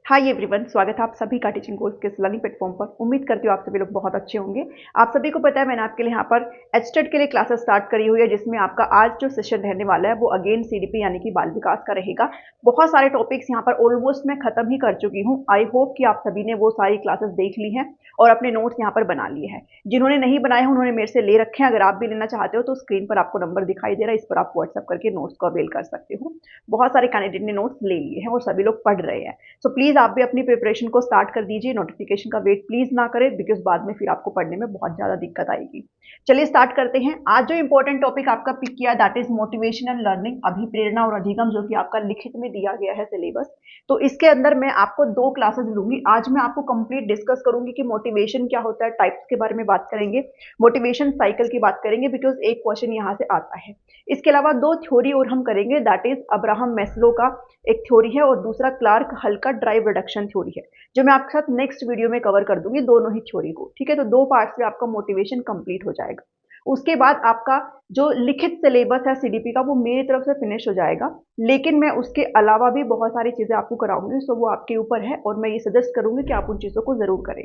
Hi everyone, स्वागत है आप सभी का टीचिंग कोर्स के लर्निंग प्लेटफॉर्म पर। उम्मीद करती हूँ आप सभी लोग बहुत अच्छे होंगे। आप सभी को पता है मैंने आपके लिए यहाँ पर एचटेट के लिए क्लासेस स्टार्ट करी हुई है, जिसमें आपका आज जो सेशन रहने वाला है वो अगेन सीडीपी यानी कि बाल विकास का रहेगा। बहुत सारे टॉपिक्स यहाँ पर ऑलमोस्ट मैं खत्म ही कर चुकी हूँ। आई होप कि आप सभी ने वो सारी क्लासेस देख ली हैं और अपने नोट्स यहाँ पर बना लिए हैं। जिन्होंने नहीं बनाए हैं उन्होंने मेरे से ले रखे हैं। अगर आप भी लेना चाहते हो तो स्क्रीन पर आपको नंबर दिखाई दे रहा है, इस पर आप व्हाट्सअप करके नोट्स को अवेल कर सकते हो। बहुत सारे कैंडिडेट ने नोट्स ले लिए हैं और सभी लोग पढ़ रहे हैं। सो प्लीज आप भी अपनी प्रिपरेशन को स्टार्ट कर दीजिए। नोटिफिकेशन का वेट प्लीज ना करें, बिकॉज बाद में फिर आपको पढ़ने में बहुत ज्यादा दिक्कत आएगी। चलिए स्टार्ट करते हैं। आज जो इंपॉर्टेंट टॉपिक आपका पिक किया that is motivation and learning, अभिप्रेरणा और अधिगम, जो कि आपका लिखित में दिया गया है सिलेबस। तो इसके अंदर मैं आपको 2 क्लासेस लूंगी। आज मैं आपको कंप्लीट डिस्कस करूंगी कि मोटिवेशन क्या होता है, टाइप्स के बारे में बात करेंगे, मोटिवेशन साइकिल की बात करेंगे, बिकॉज एक क्वेश्चन यहाँ से आता है। इसके अलावा 2 थ्योरी और हम करेंगे, दैट इज अब्राहम मैस्लो का एक थ्योरी है और दूसरा क्लार्क हल का ड्राइव रिडक्शन थ्योरी है, जो मैं आपके साथ नेक्स्ट वीडियो में कवर कर दूंगी दोनों ही थ्योरी को। ठीक है, तो 2 पार्ट्स में आपका मोटिवेशन कंप्लीट हो जाएगा। उसके बाद आपका जो लिखित सिलेबस है सीडीपी का वो मेरी तरफ से फिनिश हो जाएगा, लेकिन मैं उसके अलावा भी बहुत सारी चीजें आपको कराऊंगी। सो वो आपके ऊपर है और मैं ये सजेस्ट करूंगी कि आप उन चीजों को जरूर करें।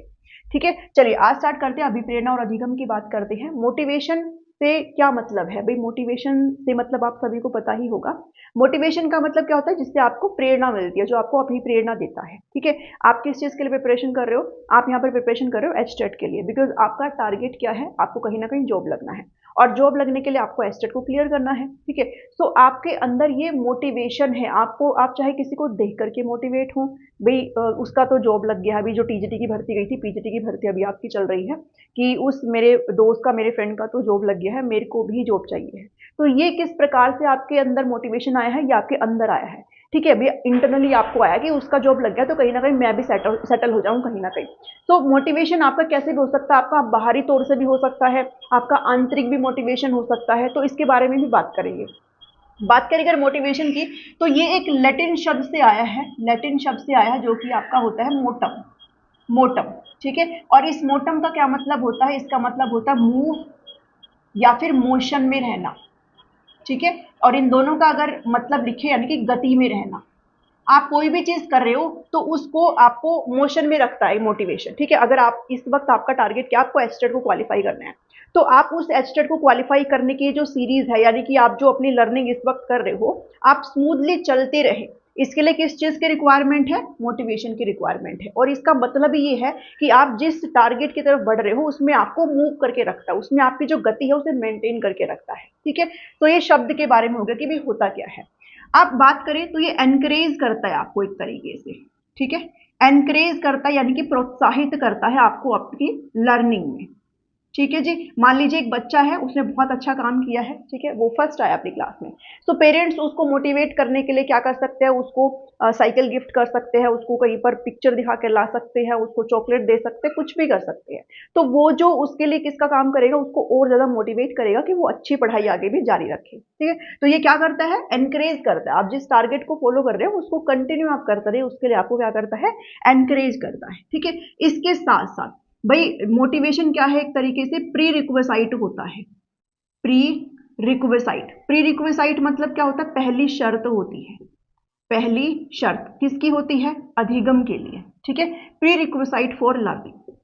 ठीक है, चलिए आज स्टार्ट करते हैं। अभिप्रेरणा और अधिगम की बात करते हैं। मोटिवेशन से क्या मतलब है भाई? मोटिवेशन से मतलब आप सभी को पता ही होगा। मोटिवेशन का मतलब क्या होता है? जिससे आपको प्रेरणा मिलती है, जो आपको अभिप्रेरणा देता है। ठीक है, आप किस चीज के लिए प्रिपरेशन कर रहे हो? आप यहाँ पर प्रिपरेशन कर रहे हो एचटेट के लिए, बिकॉज आपका टारगेट क्या है? आपको कहीं ना कहीं जॉब लगना है और जॉब लगने के लिए आपको एचटेट को क्लियर करना है। ठीक है, सो आपके अंदर ये मोटिवेशन है। आपको, आप चाहे किसी को देख करके मोटिवेट हो, भाई उसका तो जॉब लग गया। अभी जो टीजीटी की भर्ती गई थी, पीजीटी की भर्ती अभी आपकी चल रही है, कि उस मेरे दोस्त का, मेरे फ्रेंड का तो जॉब लग गया है, मेरे को भी जॉब चाहिए है। तो ये किस प्रकार से आपके अंदर मोटिवेशन आया है? ये आपके अंदर आया है। ठीक है, अभी इंटरनली आपको आया कि उसका जॉब लग गया तो कहीं ना कहीं मैं भी सेटल हो जाऊं कहीं ना कहीं। तो मोटिवेशन आपका कैसे भी हो सकता है? आपका बाहरी तौर से भी हो सकता है, आपका आंतरिक भी मोटिवेशन हो सकता है। तो इसके बारे में भी बात करेंगे। बात करें अगर मोटिवेशन की, तो ये एक लैटिन शब्द से आया है। लैटिन शब्द से आया है जो कि आपका होता है मोटम। मोटम, ठीक है। और इस मोटम का क्या मतलब होता है? इसका मतलब होता है मूव या फिर मोशन में रहना। ठीक है, और इन दोनों का अगर मतलब लिखे यानी कि गति में रहना। आप कोई भी चीज कर रहे हो तो उसको आपको मोशन में रखता है मोटिवेशन। ठीक है, अगर आप इस वक्त आपका टारगेट क्या, आपको एचटेट को क्वालिफाई करना है, तो आप उस एचटेट को क्वालिफाई करने की जो सीरीज है, यानी कि आप जो अपनी लर्निंग इस वक्त कर रहे हो, आप स्मूथली चलते रहे। इसके लिए किस चीज की रिक्वायरमेंट है? मोटिवेशन की रिक्वायरमेंट है। और इसका मतलब ये है कि आप जिस टारगेट की तरफ बढ़ रहे हो उसमें आपको मूव करके रखता है, उसमें आपकी जो गति है उसे मेंटेन करके रखता है। ठीक है, तो ये शब्द के बारे में हो गया कि भाई होता क्या है। आप बात करें तो ये एनकरेज करता है आपको एक तरीके से। ठीक है, एनकरेज करता है यानी कि प्रोत्साहित करता है आपको आपकी लर्निंग में। ठीक है जी, मान लीजिए एक बच्चा है, उसने बहुत अच्छा काम किया है, ठीक है, वो फर्स्ट आया अपनी क्लास में। तो पेरेंट्स उसको मोटिवेट करने के लिए क्या कर सकते हैं? उसको साइकिल गिफ्ट कर सकते हैं, उसको कहीं पर पिक्चर दिखा के ला सकते हैं, उसको चॉकलेट दे सकते हैं, कुछ भी कर सकते हैं। तो वो जो उसके लिए किसका काम करेगा? उसको और ज्यादा मोटिवेट करेगा कि वो अच्छी पढ़ाई आगे भी जारी रखे। ठीक है, तो ये क्या करता है? एनकरेज करता है। आप जिस टारगेट को फॉलो कर रहे हो उसको कंटिन्यू आप करते रहे, उसके लिए आपको क्या करता है? एनकरेज करता है। ठीक है, इसके साथ साथ भाई मोटिवेशन क्या है? एक तरीके से प्री रिक्वेसाइट होता है। प्री रिक्वेसाइट, प्री रिक्वेसाइट मतलब क्या होता है? पहली शर्त होती है। पहली शर्त किसकी होती है? अधिगम के लिए। ठीक है, प्री रिक्वेसाइट फॉर लर्निंग।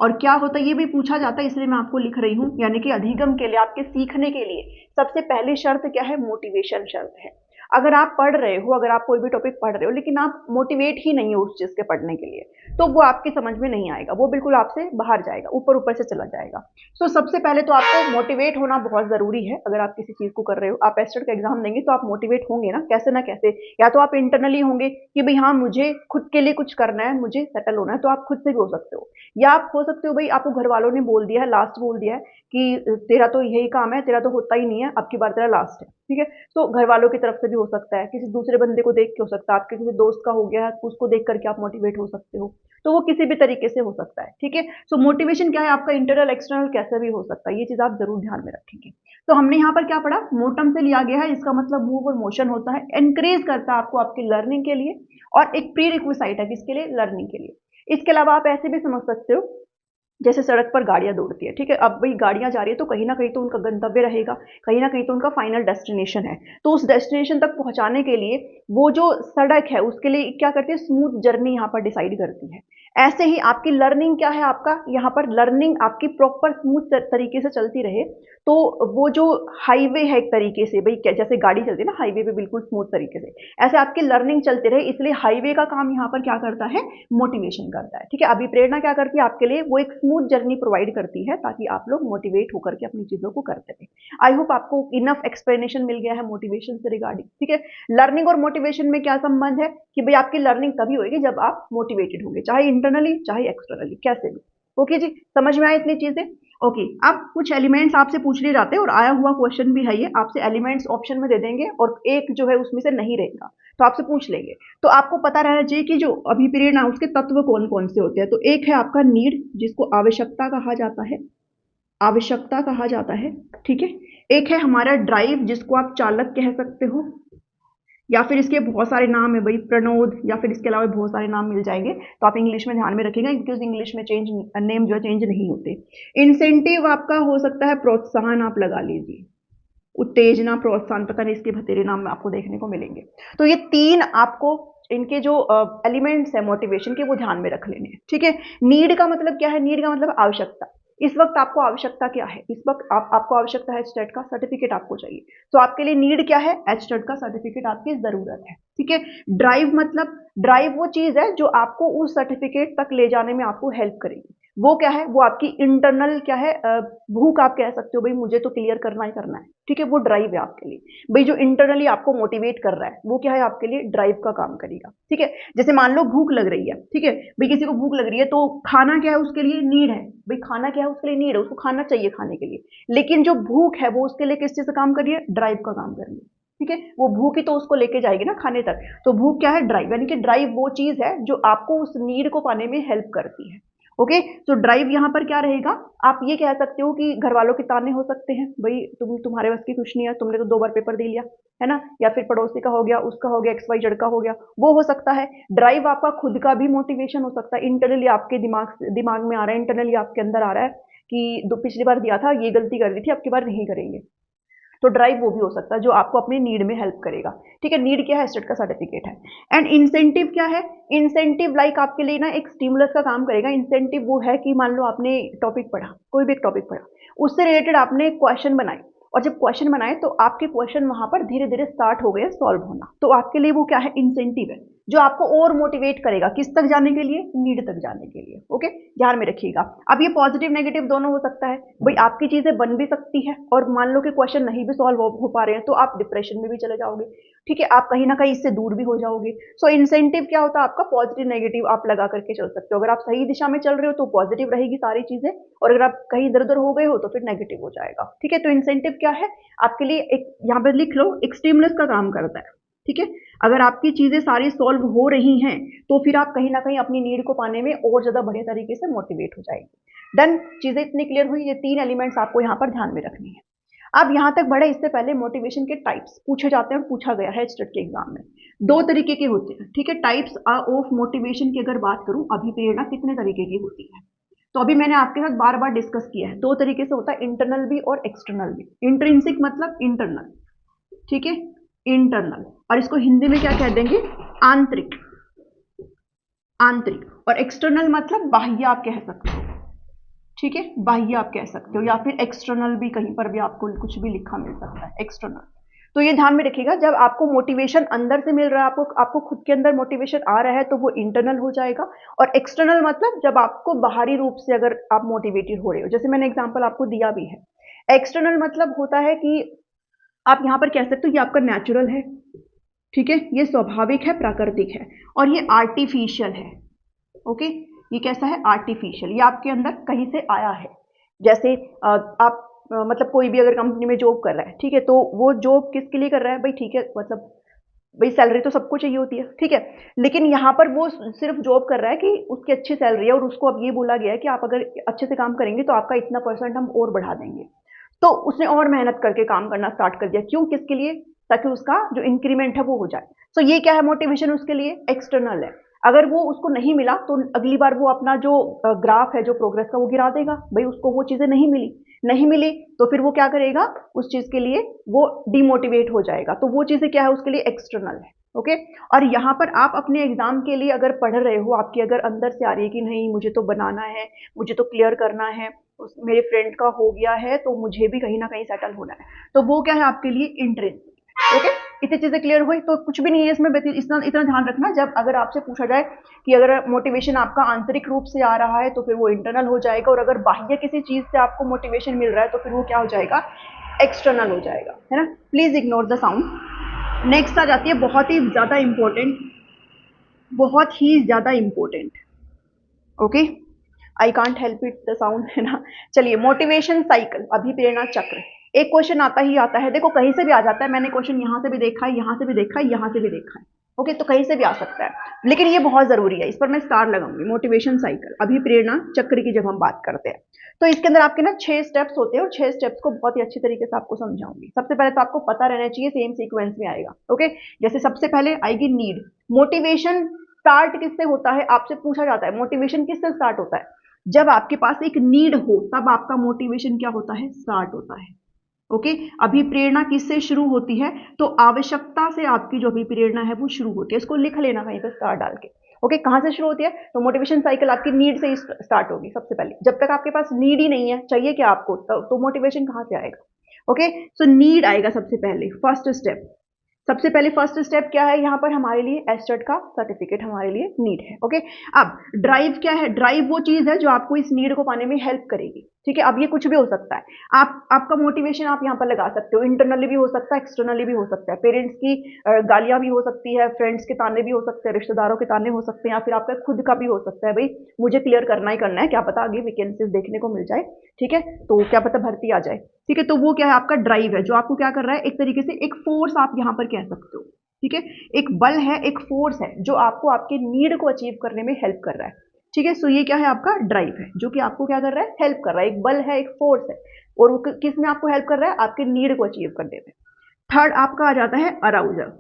और क्या होता है ये भी पूछा जाता है, इसलिए मैं आपको लिख रही हूं, यानी कि अधिगम के लिए, आपके सीखने के लिए सबसे पहली शर्त क्या है? मोटिवेशन शर्त है। अगर आप पढ़ रहे हो, अगर आप कोई भी टॉपिक पढ़ रहे हो लेकिन आप मोटिवेट ही नहीं हो उस चीज के पढ़ने के लिए, तो वो आपकी समझ में नहीं आएगा, वो बिल्कुल आपसे बाहर जाएगा, ऊपर ऊपर से चला जाएगा। तो सबसे पहले तो आपको मोटिवेट होना बहुत जरूरी है। अगर आप किसी चीज को कर रहे हो, आप एस्टेट का एग्जाम देंगे तो आप मोटिवेट होंगे ना कैसे। या तो आप इंटरनली होंगे कि भाई हाँ मुझे खुद के लिए कुछ करना है, मुझे सेटल होना है, तो आप खुद से भी हो सकते हो। या आप हो सकते हो भाई आपको घर वालों ने बोल दिया है, लास्ट बोल दिया है कि तेरा तो यही काम है, तेरा तो होता ही नहीं है, अब की बार तेरा लास्ट है। ठीक है, तो घर वालों की तरफ से भी हो सकता है, किसी दूसरे बंदे को देख के हो सकता है, आपके किसी दोस्त का हो गया है उसको देख करके आप मोटिवेट हो सकते हो। तो वो किसी भी तरीके से हो सकता है। ठीक है, सो मोटिवेशन क्या है आपका? इंटरनल एक्सटर्नल कैसे भी हो सकता है, ये चीज आप जरूर ध्यान में रखेंगे। तो हमने यहाँ पर क्या पढ़ा? मोटम से लिया गया है, इसका मतलब मूव और मोशन होता है। एनकरेज करता है आपको आपकी लर्निंग के लिए, और एक प्री रिक्विसाइट है किसके लिए? लर्निंग के लिए। इसके अलावा आप ऐसे भी समझ सकते हो जैसे सड़क पर गाड़ियां दौड़ती है, ठीक है, अब भाई गाड़ियां जा रही है तो कहीं ना कहीं तो उनका गंतव्य रहेगा, कहीं ना कहीं तो उनका फाइनल डेस्टिनेशन है। तो उस डेस्टिनेशन तक पहुंचाने के लिए वो जो सड़क है उसके लिए क्या करती है, स्मूथ जर्नी यहाँ पर डिसाइड करती है। ऐसे ही आपकी लर्निंग क्या है, आपका यहाँ पर लर्निंग आपकी प्रॉपर स्मूथ तरीके से चलती रहे, तो वो जो हाईवे है एक तरीके से, भाई जैसे गाड़ी चलती है ना हाईवे पे बिल्कुल स्मूथ तरीके से, ऐसे आपकी लर्निंग चलती रहे। इसलिए हाईवे का काम यहाँ पर क्या करता है, मोटिवेशन करता है, ठीक है। अभी प्रेरणा क्या करती है आपके लिए, वो एक स्मूथ जर्नी प्रोवाइड करती है ताकि आप लोग मोटिवेट होकर के अपनी चीजों को करते रहे। आई होप आपको इनफ एक्सप्लेनेशन मिल गया है मोटिवेशन से रिगार्डिंग, ठीक है। लर्निंग और मोटिवेशन में क्या संबंध है कि भाई आपकी लर्निंग तभी होगी जब आप मोटिवेटेड होंगे, चाहे इंटरनली चाहे एक्सटर्नली, कैसे भी। ओके जी, समझ में आए इतनी चीजें। ओके, अब कुछ एलिमेंट्स आपसे पूछ लिए जाते हैं और आया हुआ क्वेश्चन भी है ये, आपसे एलिमेंट्स ऑप्शन में दे देंगे और एक जो है उसमें से नहीं रहेगा तो आपसे पूछ लेंगे। तो आपको पता रहना चाहिए कि जो अभिप्रेरणा उसके तत्व कौन कौन से होते हैं। तो एक है आपका नीड, जिसको आवश्यकता कहा जाता है, आवश्यकता कहा जाता है, ठीक है। एक है हमारा ड्राइव, जिसको आप चालक कह सकते हो, या फिर इसके बहुत सारे नाम है भाई, प्रणोद, या फिर इसके अलावा बहुत सारे नाम मिल जाएंगे, तो आप इंग्लिश में ध्यान में रखिएगा बिकॉज इंग्लिश में चेंज नेम जो है चेंज नहीं होते। इंसेंटिव आपका हो सकता है प्रोत्साहन, आप लगा लीजिए, उत्तेजना, प्रोत्साहन, पता नहीं इसके भतेरे नाम में आपको देखने को मिलेंगे। तो ये तीन आपको इनके जो एलिमेंट्स है मोटिवेशन के वो ध्यान में रख लेने हैं, ठीक है। नीड का मतलब क्या है, नीड का मतलब आवश्यकता। इस वक्त आपको आवश्यकता क्या है, इस वक्त आपको आवश्यकता है एचटेट का सर्टिफिकेट आपको चाहिए, तो आपके लिए नीड क्या है, एचटेट का सर्टिफिकेट आपकी जरूरत है, ठीक है। ड्राइव मतलब, ड्राइव वो चीज है जो आपको उस सर्टिफिकेट तक ले जाने में आपको हेल्प करेगी। वो क्या है, वो आपकी इंटरनल क्या है, भूख आप कह सकते हो, भाई मुझे तो क्लियर करना ही करना है, ठीक है। वो ड्राइव है आपके लिए, भाई जो इंटरनली आपको मोटिवेट कर रहा है वो क्या है आपके लिए, ड्राइव का काम करेगा, ठीक है। जैसे मान लो भूख लग रही है, ठीक है, भाई किसी को भूख लग रही है तो खाना क्या है उसके लिए, नीड है, भाई खाना क्या है उसके लिए, नीड है, उसको खाना चाहिए खाने के लिए। लेकिन जो भूख है वो उसके लिए किस चीज से काम कर रही है, ड्राइव का काम कर रही है, ठीक है। वो भूख ही तो उसको लेके जाएगी ना खाने तक, तो भूख क्या है, ड्राइव, यानी कि ड्राइव वो चीज है जो आपको उस नीड को पाने में हेल्प करती है। ओके, तो ड्राइव यहां पर क्या रहेगा, आप ये कह सकते हो कि घर वालों के ताने हो सकते हैं, भाई तुम्हारे बस की कुछ नहीं है, तुमने तो 2 बार पेपर दे लिया है ना, या फिर पड़ोसी का हो गया, उसका हो गया, XYZ का हो गया, वो हो सकता है। ड्राइव आपका खुद का भी मोटिवेशन हो सकता है, इंटरनली आपके दिमाग में आ रहा है, इंटरनली आपके अंदर आ रहा है कि पिछली बार दिया था ये गलती कर दी थी, अब की बार नहीं करेंगे, तो ड्राइव वो भी हो सकता है जो आपको अपनी नीड में हेल्प करेगा, ठीक है। नीड क्या है, एस्टेट का सर्टिफिकेट है। एंड इंसेंटिव क्या है, इंसेंटिव लाइक आपके लिए ना एक स्टिमुलस का काम करेगा। इंसेंटिव वो है कि मान लो आपने टॉपिक पढ़ा, कोई भी एक टॉपिक पढ़ा, उससे रिलेटेड आपने क्वेश्चन बनाए, और जब क्वेश्चन बनाए तो आपके क्वेश्चन वहां पर धीरे धीरे स्टार्ट हो गए सॉल्व होना, तो आपके लिए वो क्या है, इंसेंटिव है, जो आपको और मोटिवेट करेगा किस तक जाने के लिए, नीड तक जाने के लिए। ओके, ध्यान में रखिएगा। अब ये पॉजिटिव नेगेटिव दोनों हो सकता है, भाई आपकी चीजें बन भी सकती है और मान लो कि क्वेश्चन नहीं भी सॉल्व हो पा रहे हैं तो आप डिप्रेशन में भी चले जाओगे, ठीक है, आप कहीं ना कहीं इससे दूर भी हो जाओगे। सो इंसेंटिव क्या होता है आपका, पॉजिटिव नेगेटिव आप लगा करके चल सकते हो। अगर आप सही दिशा में चल रहे हो तो पॉजिटिव रहेगी सारी चीजें, और अगर आप कहीं इधर उधर हो गए हो तो फिर नेगेटिव हो जाएगा, ठीक है। तो इंसेंटिव क्या है आपके लिए, एक यहाँ पर लिख लो, एक स्टिमुलस का काम करता है, ठीक है। अगर आपकी चीजें सारी सॉल्व हो रही हैं तो फिर आप कहीं ना कहीं अपनी नीड को पाने में और ज्यादा बढ़िया तरीके से मोटिवेट हो जाएंगे। देन चीजें इतनी क्लियर हुई, ये 3 एलिमेंट्स आपको यहाँ पर ध्यान में रखनी है। अब यहाँ तक बढ़े, इससे पहले मोटिवेशन के टाइप्स पूछे जाते हैं, पूछा गया है स्टेट के एग्जाम में, 2 तरीके के होते हैं, ठीक है। टाइप्स ऑफ मोटिवेशन की अगर बात करूं, अभिप्रेरणा कितने तरीके की होती है, तो अभी मैंने आपके साथ बार बार डिस्कस किया है, 2 तरीके से होता है, इंटरनल भी और एक्सटर्नल भी। इंट्रिंसिक मतलब इंटरनल, ठीक है, इंटरनल, और इसको हिंदी में क्या कह देंगे, आंतरिक, आंतरिक, और एक्सटर्नल मतलब बाह्य आप कह सकते हो, ठीक है, बाह्य आप कह सकते हो, या फिर एक्सटर्नल भी, कहीं पर भी आपको कुछ भी लिखा मिल सकता है, एक्सटर्नल। तो ये ध्यान में रखिएगा, जब आपको मोटिवेशन अंदर से मिल रहा है, आपको खुद के अंदर मोटिवेशन आ रहा है तो वो इंटरनल हो जाएगा, और एक्सटर्नल मतलब जब आपको बाहरी रूप से अगर आप मोटिवेटेड हो रहे हो, जैसे मैंने एग्जांपल आपको दिया भी है। एक्सटर्नल मतलब होता है कि आप यहां पर कह सकते हो ये आपका नेचुरल है, ठीक है, ये स्वाभाविक है, प्राकृतिक है, और ये आर्टिफिशियल है। ओके, ये कैसा है, आर्टिफिशियल, ये आपके अंदर कहीं से आया है। जैसे आप मतलब कोई भी अगर कंपनी में जॉब कर रहा है, ठीक है, तो वो जॉब किसके लिए कर रहा है, भाई ठीक है, मतलब भाई सैलरी तो सबको चाहिए होती है, ठीक है, लेकिन यहाँ पर वो सिर्फ जॉब कर रहा है कि उसकी अच्छी सैलरी है और उसको अब ये बोला गया है कि आप अगर अच्छे से काम करेंगे तो आपका इतना % हम और बढ़ा देंगे। तो उसने और मेहनत करके काम करना स्टार्ट कर दिया, क्यों, किसके लिए, ताकि उसका जो इंक्रीमेंट है वो हो जाए। सो ये क्या है, मोटिवेशन उसके लिए एक्सटर्नल है। अगर वो उसको नहीं मिला तो अगली बार वो अपना जो ग्राफ है जो प्रोग्रेस का वो गिरा देगा, भाई उसको वो चीजें नहीं मिली तो फिर वो क्या करेगा, उस चीज के लिए वो डिमोटिवेट हो जाएगा। तो वो चीजें क्या है उसके लिए एक्सटर्नल है। ओके, और यहाँ पर आप अपने एग्जाम के लिए अगर पढ़ रहे हो, आपकी अगर अंदर से आ रही है कि नहीं मुझे तो बनाना है, मुझे तो क्लियर करना है, मेरे फ्रेंड का हो गया है तो मुझे भी कहीं ना कहीं सेटल होना है, तो वो क्या है आपके लिए इंटरेस्ट। ओके, इतनी चीजें क्लियर हुई तो कुछ भी नहीं है इसमें, इतना इतना ध्यान रखना, जब अगर आपसे पूछा जाए कि अगर मोटिवेशन आपका आंतरिक रूप से आ रहा है तो फिर वो इंटरनल हो जाएगा, और अगर बाह्य किसी चीज से आपको मोटिवेशन मिल रहा है तो फिर वो क्या हो जाएगा, एक्सटर्नल हो जाएगा, है ना। Please ignore the sound. Next आ जाती है बहुत ही ज्यादा इंपॉर्टेंट, बहुत ही ज्यादा important. Okay, I can't help it the sound, है ना। चलिए, मोटिवेशन साइकिल, अभिप्रेरणा चक्र। एक क्वेश्चन आता ही आता है, देखो कहीं से भी आ जाता है, मैंने क्वेश्चन यहाँ से भी देखा है, यहाँ से भी देखा है, यहाँ से भी देखा है। ओके, तो कहीं से भी आ सकता है, लेकिन ये बहुत जरूरी है, इस पर मैं स्टार लगाऊंगी। मोटिवेशन साइकिल, अभिप्रेरणा चक्र की जब हम बात करते हैं तो इसके अंदर आपके ना 6 स्टेप्स होते हैं, और 6 स्टेप्स को बहुत ही अच्छी तरीके से आपको समझाऊंगी। सबसे पहले तो आपको पता रहना चाहिए, सेम सीक्वेंस में आएगा। ओके, जैसे सबसे पहले आएगी नीड। मोटिवेशन स्टार्ट किससे होता है, आपसे पूछा जाता है मोटिवेशन किससे स्टार्ट होता है, जब आपके पास एक नीड हो तब आपका मोटिवेशन क्या होता है, स्टार्ट होता है। ओके, अभिप्रेरणा किससे शुरू होती है, तो आवश्यकता से आपकी जो अभिप्रेरणा है वो शुरू होती है, इसको लिख लेना कहीं पे स्टार डाल के। ओके, कहां से शुरू होती है, तो मोटिवेशन साइकिल आपकी नीड से ही स्टार्ट होगी सबसे पहले। जब तक आपके पास नीड ही नहीं है, चाहिए क्या आपको, तो मोटिवेशन कहां से आएगा। ओके, सो नीड आएगा सबसे पहले, फर्स्ट स्टेप। सबसे पहले फर्स्ट स्टेप क्या है यहाँ पर हमारे लिए, एस्टेट का सर्टिफिकेट हमारे लिए नीड है। ओके, अब ड्राइव क्या है, ड्राइव वो चीज है जो आपको इस नीड को पाने में हेल्प करेगी। ठीक है, अब ये कुछ भी हो सकता है, आपका मोटिवेशन आप यहाँ पर लगा सकते हो, इंटरनली भी हो सकता है, एक्सटर्नली भी हो सकता है। पेरेंट्स की गालियां भी हो सकती है, फ्रेंड्स के ताने भी हो सकते हैं, रिश्तेदारों के ताने हो सकते हैं, या फिर आपका खुद का भी हो सकता है, भाई मुझे क्लियर करना ही करना है, क्या पता आगे वैकेंसीज देखने को मिल जाए, ठीक है, तो क्या पता भर्ती आ जाए। ठीक है, तो वो क्या है, आपका ड्राइव है जो आपको क्या कर रहा है, एक तरीके से एक फोर्स आप यहाँ पर कह सकते हो। ठीक है, एक बल है, एक फोर्स है जो आपको आपके नीड को अचीव करने में हेल्प कर रहा है। ठीक है, सो ये क्या है, आपका ड्राइव है जो कि आपको क्या कर रहा है, हेल्प कर रहा है, एक बल है, एक फोर्स है, और वो किस में आपको हेल्प कर रहा है, आपके नीड को अचीव करने में। थर्ड आपका आ जाता है अराउजल।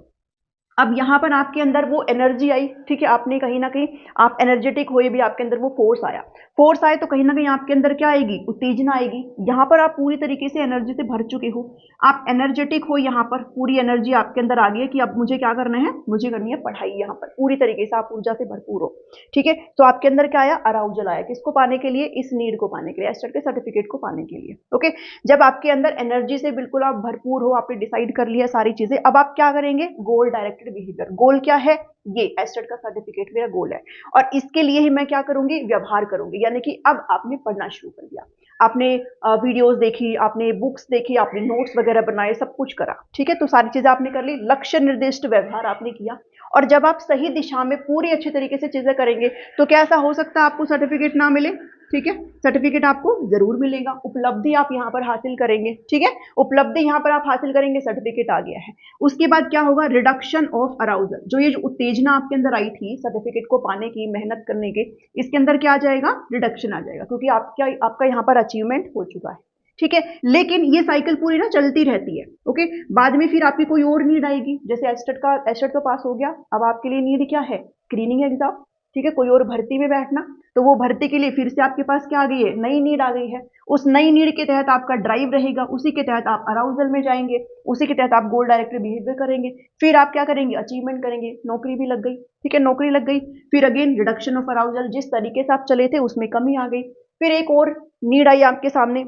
अब यहां पर आपके अंदर वो एनर्जी आई, ठीक है, आपने कहीं ना कहीं आप एनर्जेटिक हुए भी, आपके अंदर वो फोर्स आया, फोर्स आए तो कहीं ना कहीं आपके अंदर क्या आएगी, उत्तेजना आएगी। यहां पर आप पूरी तरीके से एनर्जी से भर चुके हो, आप एनर्जेटिक हो, यहां पर पूरी एनर्जी आपके अंदर आ गई है कि अब मुझे क्या करना है, मुझे करनी है पढ़ाई, यहां पर पूरी तरीके से आप ऊर्जा से भरपूर हो। ठीक है, तो आपके अंदर क्या आया, अराउजल आया, किसको पाने के लिए, इस नीड को पाने के लिए, एस्टेट के सर्टिफिकेट को पाने के लिए। ओके, जब आपके अंदर एनर्जी से बिल्कुल आप भरपूर हो, आपने डिसाइड कर लिया सारी चीजें, अब आप क्या करेंगे, गोल डायरेक्टेड बिहेवियर। गोल क्या है, ये एस्टेट का सर्टिफिकेट मेरा गोल है, और इसके लिए ही मैं क्या करूंगी, व्यवहार करूंगी। यानी कि अब आपने पढ़ना शुरू कर दिया, आपने वीडियोस देखी, आपने बुक्स देखी, आपने नोट्स वगैरह बनाए, सब कुछ करा। ठीक है, तो सारी चीजें आपने कर ली, लक्ष्य निर्दिष्ट व्यवहार आपने किया, और जब आप सही दिशा में पूरी अच्छी तरीके से चीजें करेंगे तो क्या ऐसा हो सकता है आपको सर्टिफिकेट ना मिले। ठीक है, सर्टिफिकेट आपको जरूर मिलेगा, उपलब्धि आप यहाँ पर हासिल करेंगे। ठीक है, उपलब्धि यहाँ पर आप हासिल करेंगे, सर्टिफिकेट आ गया है। उसके बाद क्या होगा, रिडक्शन ऑफ अराउजल, जो ये जो उत्तेजना आपके अंदर आई थी सर्टिफिकेट को पाने की, मेहनत करने की, इसके अंदर क्या आ जाएगा, रिडक्शन आ जाएगा, क्योंकि आपका यहाँ पर अचीवमेंट हो चुका है। ठीक है, लेकिन ये साइकिल पूरी ना चलती रहती है। ओके, बाद में फिर आपकी कोई और नीड आएगी, जैसे एस्टेट तो पास हो गया, अब आपके लिए नीड क्या है, स्क्रीनिंग एग्जाम। ठीक है, कोई और भर्ती में बैठना, तो वो भर्ती के लिए फिर से आपके पास क्या आ गई है, नई नीड आ गई है। उस नई नीड के तहत आपका ड्राइव रहेगा, उसी के तहत आप अराउजल में जाएंगे, उसी के तहत आप गोल डायरेक्टेड बिहेवियर करेंगे, फिर आप क्या करेंगे, अचीवमेंट करेंगे, नौकरी भी लग गई। ठीक है, नौकरी लग गई, फिर अगेन रिडक्शन ऑफ अराउजल, जिस तरीके से आप चले थे उसमें कमी आ गई, फिर एक और नीड आई आपके सामने,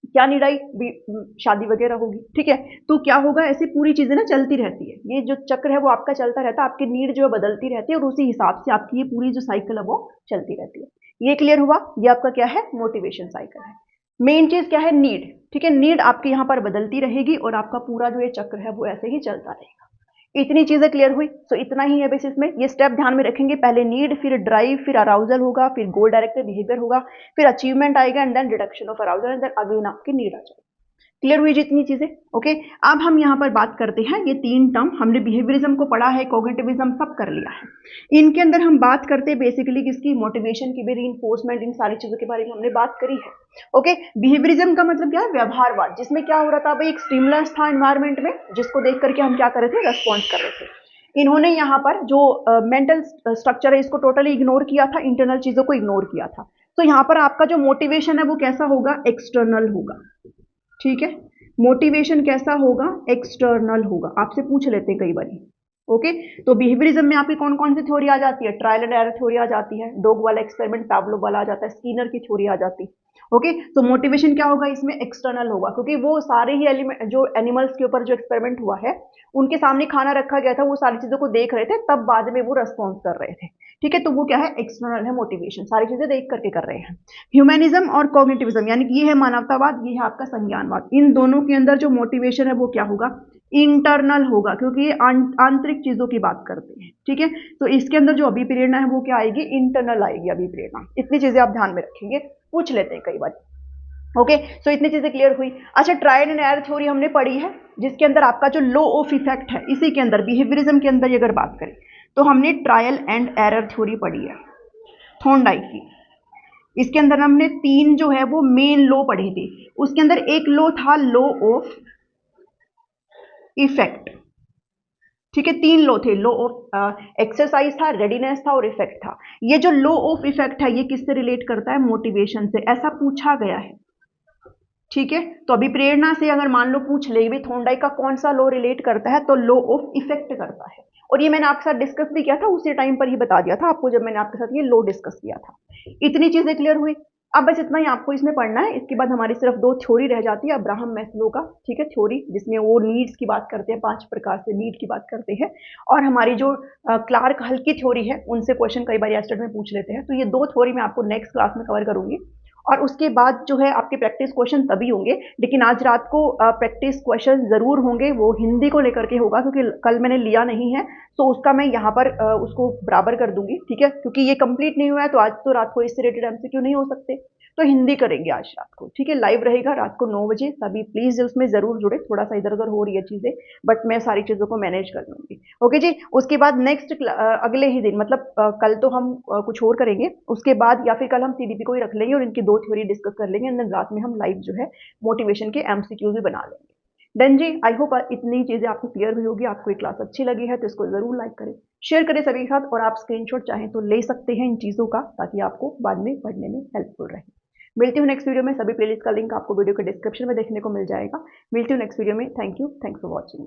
क्या नीड आई, शादी वगैरह होगी। ठीक है, तो क्या होगा, ऐसी पूरी चीजें ना चलती रहती है, ये जो चक्र है वो आपका चलता रहता है, आपकी नीड जो है बदलती रहती है, और उसी हिसाब से आपकी ये पूरी जो साइकिल है वो चलती रहती है। ये क्लियर हुआ, ये आपका क्या है, मोटिवेशन साइकिल है। मेन चीज क्या है, नीड। ठीक है, नीड आपके यहाँ पर बदलती रहेगी, और आपका पूरा जो ये चक्र है वो ऐसे ही चलता रहेगा। इतनी चीजें क्लियर हुई, तो इतना ही है बेसिस में, ये स्टेप ध्यान में रखेंगे, पहले नीड, फिर ड्राइव, फिर अराउजल होगा, फिर गोल डायरेक्टेड बिहेवियर होगा, फिर अचीवमेंट आएगा, and then reduction of arousal, and then again आपकी नीड आ जाएगी। क्लियर हुई जितनी चीजें? ओके, अब हम यहाँ पर बात करते हैं, ये तीन टर्म हमने बिहेवियरिज्म को पढ़ा है, कॉग्निटिविज्म सब कर लिया है। इनके अंदर हम बात करते हैं बेसिकली किसकी, मोटिवेशन की भी, रीइंफोर्समेंट, इन सारी चीजों के बारे में हमने बात करी है। ओके, बिहेवियरिज्म का मतलब क्या है, व्यवहारवाद, जिसमें क्या हो रहा था भाई, एक स्टिमुलस था एनवायरमेंट में जिसको देख करके हम क्या कर रहे थे, रेस्पॉन्स कर रहे थे। इन्होंने यहाँ पर जो मेंटल स्ट्रक्चर है इसको टोटली इग्नोर किया था, इंटरनल चीजों को इग्नोर किया था। तो यहाँ पर आपका जो मोटिवेशन है वो कैसा होगा, एक्सटर्नल होगा। ठीक है, मोटिवेशन कैसा होगा, एक्सटर्नल होगा। आपसे पूछ लेते हैं कई बार। ओके, तो बिहेवियरिज्म में आपकी कौन कौन सी थ्योरी आ जाती है, ट्रायल एंड एरर थ्योरी आ जाती है, डॉग वाला एक्सपेरिमेंट पावलोव वाला आ जाता है, स्किनर की थ्योरी आ जाती है। ओके, तो मोटिवेशन क्या होगा इसमें, एक्सटर्नल होगा, क्योंकि वो सारे ही एलिमेंट जो एनिमल्स के ऊपर जो एक्सपेरिमेंट हुआ है उनके सामने खाना रखा गया था, वो सारी चीजों को देख रहे थे, तब बाद में वो रेस्पॉन्स कर रहे थे। ठीक है, तो वो क्या है, एक्सटर्नल है मोटिवेशन, सारी चीजें देख करके कर रहे हैं। ह्यूमैनिज्म और कॉग्निटिविज्म, यानी कि ये है मानवतावाद, ये है आपका संज्ञानवाद। इन दोनों के अंदर जो मोटिवेशन है वो क्या होगा, इंटरनल होगा, क्योंकि ये आंतरिक चीजों की बात करते हैं। ठीक है, तो इसके अंदर जो अभिप्रेरणा है वो क्या आएगी, इंटरनल आएगी अभिप्रेरणा। इतनी चीजें आप ध्यान में रखेंगे, पूछ लेते हैं कई बार। ओके, सो इतनी चीजें क्लियर हुई। अच्छा, ट्रायल एंड एरर थ्योरी हमने पढ़ी है, जिसके अंदर आपका जो लॉ ऑफ इफेक्ट है, इसी के अंदर बिहेवियरिज्म के अंदर अगर बात करें तो हमने ट्रायल एंड एरर थ्योरी पढ़ी है थॉर्नडाइक की। इसके अंदर हमने तीन जो है वो मेन लॉ पढ़े थे। उसके अंदर एक लॉ था लॉ ऑफ इफेक्ट। ठीक है, तीन लॉ थे, लॉ ऑफ एक्सरसाइज था, रेडीनेस था और इफेक्ट था। ये जो लॉ ऑफ इफेक्ट है ये किससे रिलेट करता है, मोटिवेशन से, ऐसा पूछा गया है। ठीक है, तो अभी प्रेरणा से अगर मान लो पूछ ले भी थॉर्नडाइक का कौन सा लॉ रिलेट करता है, तो लॉ ऑफ इफेक्ट करता है। और ये मैंने आपके साथ डिस्कस भी किया था, उसी टाइम पर ही बता दिया था आपको जब मैंने आपके साथ ये लॉ डिस्कस किया था। इतनी चीजें क्लियर हुई। अब बस इतना ही आपको इसमें पढ़ना है, इसके बाद हमारी सिर्फ दो थ्योरी रह जाती है, अब्राहम मैस्लो का, ठीक है, थ्योरी, जिसमें वो नीड्स की बात करते हैं, 5 प्रकार से नीड की बात करते हैं, और हमारी जो क्लार्क हल की थ्योरी है, उनसे क्वेश्चन कई बार एस्टेट में पूछ लेते हैं। तो ये दो थ्योरी मैं आपको नेक्स्ट क्लास में कवर करूंगी, और उसके बाद जो है आपके प्रैक्टिस क्वेश्चन तभी होंगे, लेकिन आज रात को प्रैक्टिस क्वेश्चन जरूर होंगे, वो हिंदी को लेकर के होगा, क्योंकि कल मैंने लिया नहीं है, तो उसका मैं यहाँ पर उसको बराबर कर दूंगी। ठीक है, क्योंकि ये कंप्लीट नहीं हुआ है, तो आज तो रात को इससे रिलेटेड एमसीक्यू नहीं हो सकते, तो हिंदी करेंगे आज रात को। ठीक है, लाइव रहेगा रात को 9 बजे, सभी प्लीज उसमें जरूर जुड़े। थोड़ा सा इधर उधर हो रही है चीजें, बट मैं सारी चीजों को मैनेज कर लूंगी। ओके जी, उसके बाद नेक्स्ट अगले ही दिन, मतलब कल तो हम कुछ और करेंगे, उसके बाद या फिर कल हम सीडीपी को ही रख लेंगे और इनकी दो थ्योरी डिस्कस कर लेंगे, एंड रात में हम लाइव जो है मोटिवेशन के एमसीक्यूज भी बना लेंगे। देन जी, आई होप इतनी चीजें आपको क्लियर हुई होगी। आपको ये क्लास अच्छी लगी है तो इसको जरूर लाइक करें, शेयर करें सभी के साथ, और आप स्क्रीनशॉट चाहें तो ले सकते हैं इन चीजों का, ताकि आपको बाद में पढ़ने में हेल्पफुल रहे। मिलती हूँ नेक्स्ट वीडियो में, सभी प्लेलिस्ट का लिंक आपको वीडियो के डिस्क्रिप्शन में देखने को मिल जाएगा। मिलती हूँ नेक्स्ट वीडियो में, thank you, thanks for watching.